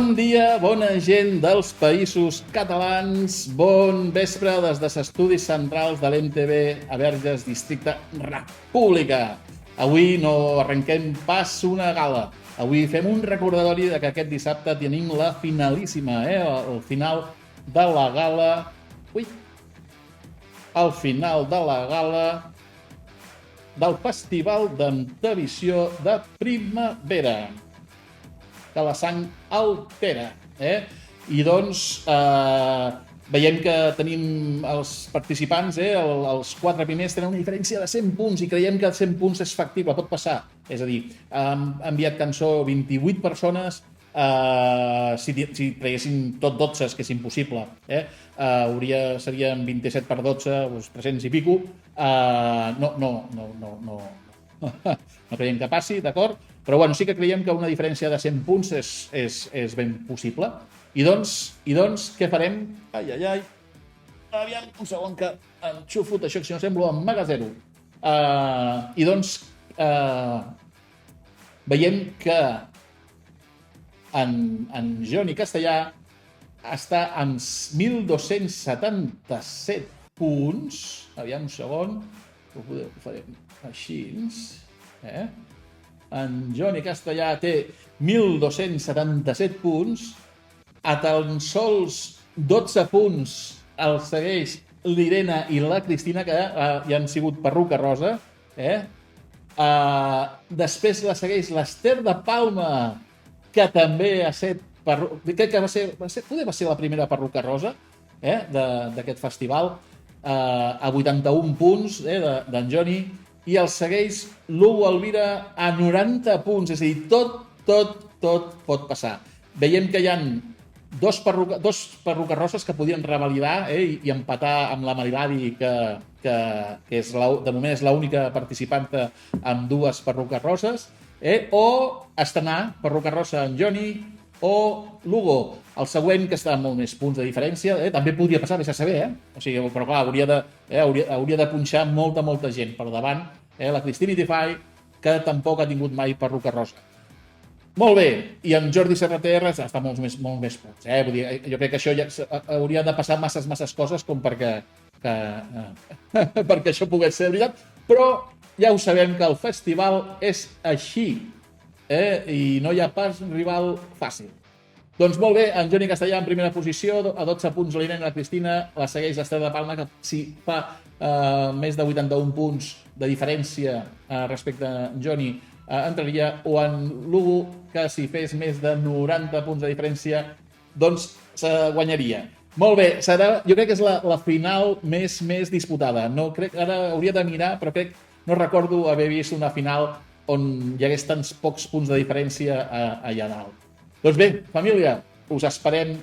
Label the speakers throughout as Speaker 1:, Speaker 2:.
Speaker 1: Bon dia, bona gent dels països catalans. Bon vespre des dels estudis centrals de l'MTV a Verges, districte República. Avui no arrenquem pas una gala. Avui fem un recordatori de que aquest dissabte tenim la finalíssima, el final de la gala. Al final de la gala del Festival d'Antevisió de Primavera, que la sang altera. I doncs veiem que tenim els participants, els 4 primers tenen una diferència de 100 punts i creiem que 100 punts és factible, pot passar. És a dir, han enviat cançó 28 persones, si traguessin tot 12, que és impossible, serien 27 per 12, 300 i pico. No creiem que passi, d'acord? Però bueno, sí que creiem que una diferència de 100 punts és ben possible. I doncs, què farem? Aviam, un segon que enxufo això, que si no semblo en Magazero. I doncs, veiem que en Johnny Castellà està amb 1.277 punts. Aviam, un segon, ho farem així. En Johnny Castellà té 1.277 punts, a tan sols 12 punts el segueix l'Irene i la Cristina, que ja han sigut Perruca Rosa. Després la segueix l'Ester de Palma, que també ha estat crec que va ser la primera Perruca Rosa d'aquest festival, a 81 punts d'en Johnny. I el segueix l'Hugo Elvira a 90 punts, és a dir, tot pot passar. Veiem que hi ha dos Perruques Roses que podien revalidar i empatar amb la Maribadi, que de moment és l'única participant amb 2 Perruques Roses, o estrenar Perruca Rosa en Johnny o l'Hugo. El següent, que està amb molt més punts de diferència, també podria passar, vés a saber, o sigui, però clar, hauria de punxar molta gent per davant, la Cristina Itifai, que tampoc ha tingut mai Perruca Rosa. Molt bé, i en Jordi CRTR està molt més punts. Vull dir, jo crec que això ja hauria de passar masses coses com perquè això pogués ser veritat, però ja ho sabem que el festival és així, i no hi ha pas rival fàcil. Doncs molt bé, en Johnny Castellà en primera posició, a 12 punts l'Irene i la Cristina, la segueix l'Ester de Palma, que si fa més de 81 punts de diferència respecte a Johnny, entraria, o en l'Hugo, que si fes més de 90 punts de diferència, doncs guanyaria. Molt bé, jo crec que és la final més disputada. No crec, ara hauria de mirar, però no recordo haver vist una final on hi hagués tants pocs punts de diferència allà dalt. Doncs bé, família, us esperem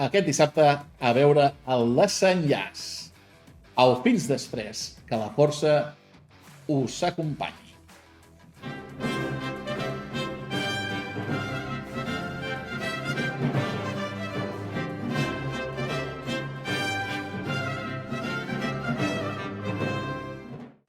Speaker 1: aquest dissabte a veure el desenllaç. Fins després, que la força us acompanyi.